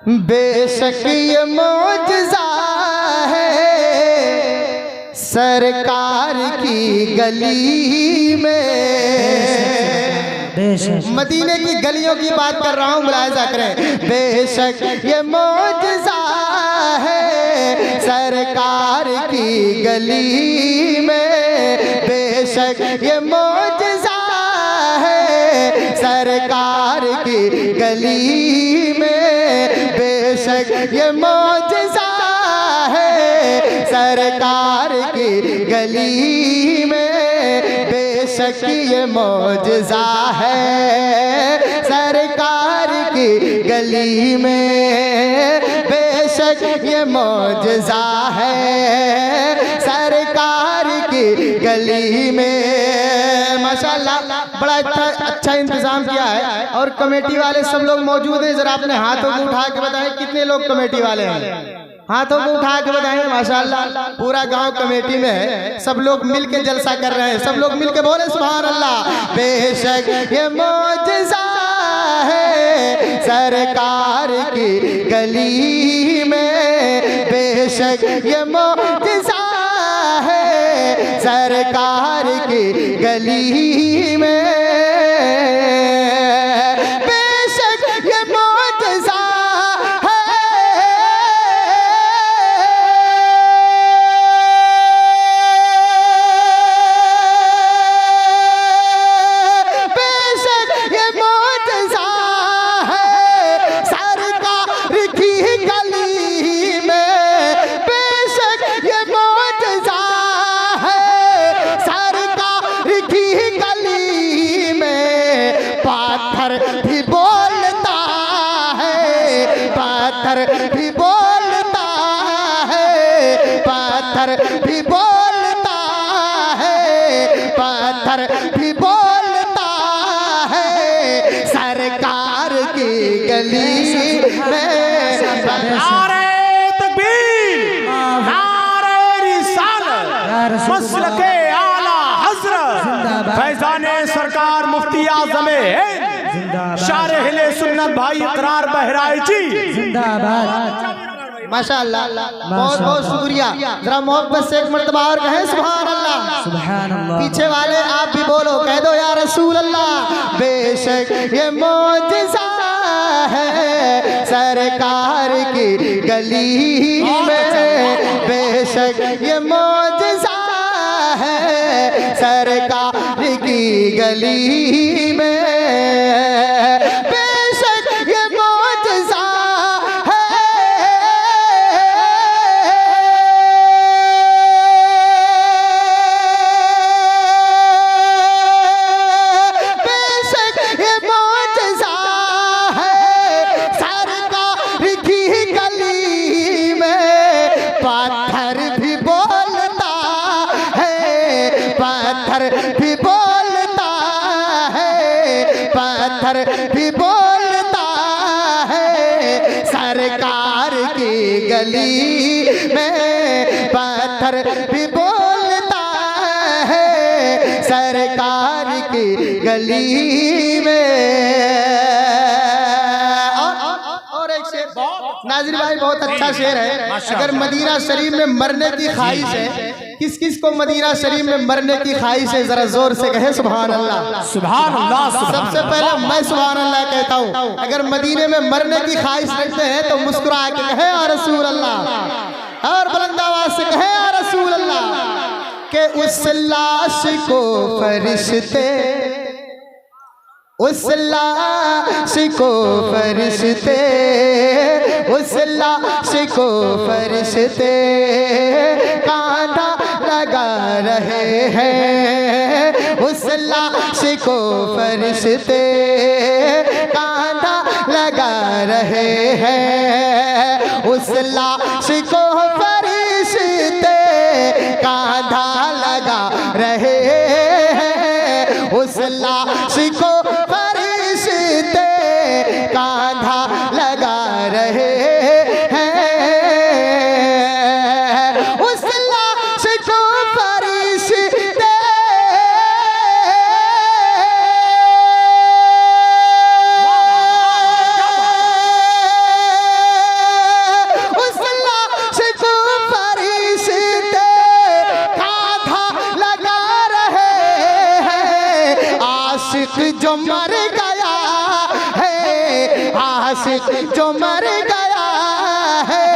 बेशक ये मौजज़ा है सरकार की गली में। मदीने की गलियों की बात कर रहा हूँ, मुलाहिज़ा करें। बेशक ये मौजज़ा है सरकार की गली में, बेशक ये मौजज़ा है सरकार की गली में, बेशक ये मौजज़ा है सरकार की गली में, बेशक ये मौजज़ा है सरकार की गली में, बेशक ये मौजज़ा है सरकार की गली में। माशाअल्लाह बड़ा अच्छा इंतजाम किया है और कमेटी वाले सब लोग मौजूद हैं। जरा अपने हाथों को उठा के बताएं कितने लोग कमेटी वाले हैं, हाथों को उठा के बताएं। माशाअल्लाह पूरा गांव कमेटी में है, सब लोग मिलके जलसा कर रहे हैं। सब लोग मिलके बोले सुभान अल्लाह। बेशक ये मौजज़ा है सरकार की गली में, बेशक ये मौजज़ा है सरकार की गली में, बेशक ये मौजज़ा है। बेशक ये मौजज़ा है सरकार की गली में, बेशक ये मौजज़ा है सरकार की गली में। पाथर भी बोलता है, पाथर भी बोलता है, पाथर भी बोलता है, पाथर भी बोलता है सरकार की गली में। नारे तकबीर, नारे रिसालत, मसलके आला हज़रत फैज़ाने सरकार मुफ्ती आज़म शारे हिले सुन्नत भाई इकरार बहराइची जिंदाबाद। माशाअल्लाह बहुत बहुत शुक्रिया। जरा मोहब्बत से एक मर्तबा और कहें सुभान अल्लाह। सुभान अल्लाह। पीछे वाले आप भी बोलो, कह दो या रसूल अल्लाह। बेशक ये मौजज़ा है सरकार की गली में, बेशक ये मौजज़ा है सरकार की गली में, बेशक ये मौजज़ा है। बेशक ये मौजज़ा है सरकार की गली में। पाथर भी बोलता है, पाथर भी बोलता है, पाथर भी बोलता है सरकार की गली में, पाथर भी बोलता है सरकार की गली में। और एक शेर नाज़िर भाई, बहुत अच्छा शेर है। अगर मदीना शरीफ में मरने की ख्वाहिश है, किस किस को मदीना शरीफ में मरने की ख्वाहिश है, जरा जोर से कहे सुभान अल्लाह। सुभान अल्लाह। सबसे पहले मैं सुभान अल्लाह कहता हूँ। अगर मदीने में मरने की ख्वाहिश रखते हैं तो मुस्कुरा के कहे या रसूल अल्लाह, और बुलंद आवाज से कहे या रसूल अल्लाह। के उस लाश को फरिश्ते, उस लाश को फरिश्ते, उस लाश को फरिश्ते कांधा लगा रहे हैं, उस लाश को फरिश्ते कांधा लगा रहे हैं, उस लाश को फरिश्ते कांधा लगा रहे हैं, उस लाश को फरिश्ते कांधा लगा रहे हैं, उस लाश को फरिश्ते जो मर गया है, आशिक जो मर गया है,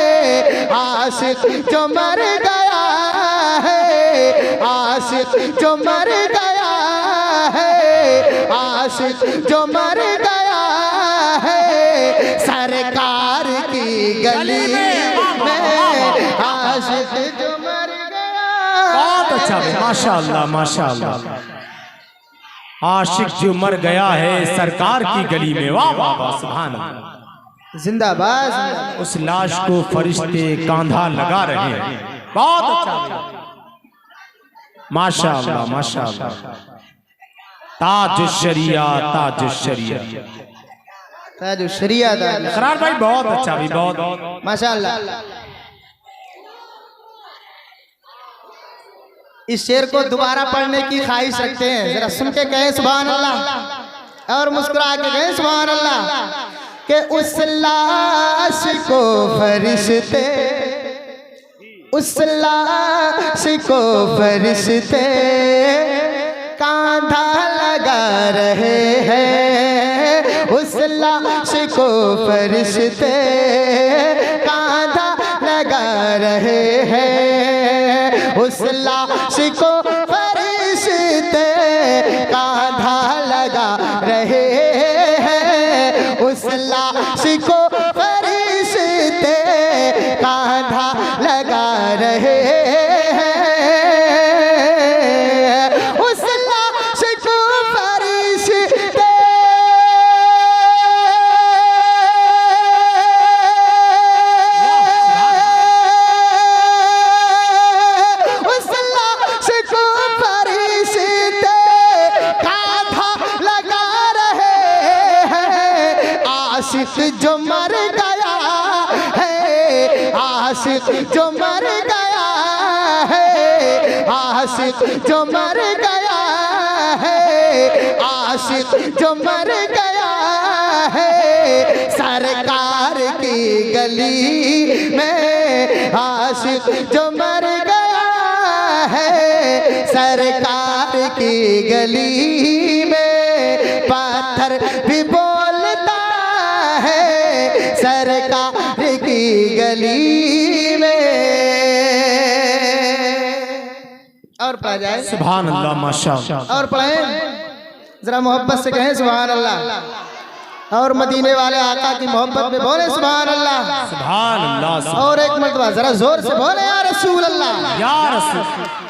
आशिक जो मर गया है, आशिक जो मर गया है, आशिक जो मर गया है, सरकार की गली में आशिक जो मर गया। बहुत अच्छा भाई, माशाअल्लाह माशाअल्लाह। आशिक जो मर गया है सरकार की गली में, वाह वाह वाह, सुभान अल्लाह। जिंदाबाद। उस लाश को फरिश्ते कांधा लगा रहे हैं। बहुत अच्छा, माशाअल्लाह माशाअल्लाह। ताजुश शरिया, ताजुश शरिया, ताजुश शरिया। इकरार भाई बहुत अच्छा भी, बहुत माशाअल्लाह। इस शेर को दोबारा पढ़ने की ख्वाहिश रखते हैं, जरा सुन के कहें सुभान अल्लाह और मुस्कुरा के कहें सुभान अल्लाह। कि उस लाश को फरिश्ते, उस लाश को फरिश्ते कांधा लगा रहे हैं, उस लाश को फरिश्ते कांधा लगा रहे हैं, उस लाश को फरिश्ते कांधा लगा रहे हैं, उस लाश को फरिश्ते कांधा लगा रहे हैं, उस लाश को फरिश्ते आशिक जो मर गया है, आशिक जो मर गया है, आशिक जो मर गया है, आशिक जो मर गया है, सरकार की गली में आशिक जो मर गया है, सरकार की गली में पत्थर भी बोलता है, सरकार की गली में। और पढ़ा जाए सुभान अल्लाह माशाअल्लाह। और पढ़ें, जरा मोहब्बत से कहें सुभान अल्लाह, और मदीने वाले आका की मोहब्बत में बोले सुभान अल्लाह, सुभान अल्लाह। और एक मर्तबा जरा जोर से बोले या रसूल अल्लाह, या रसूल।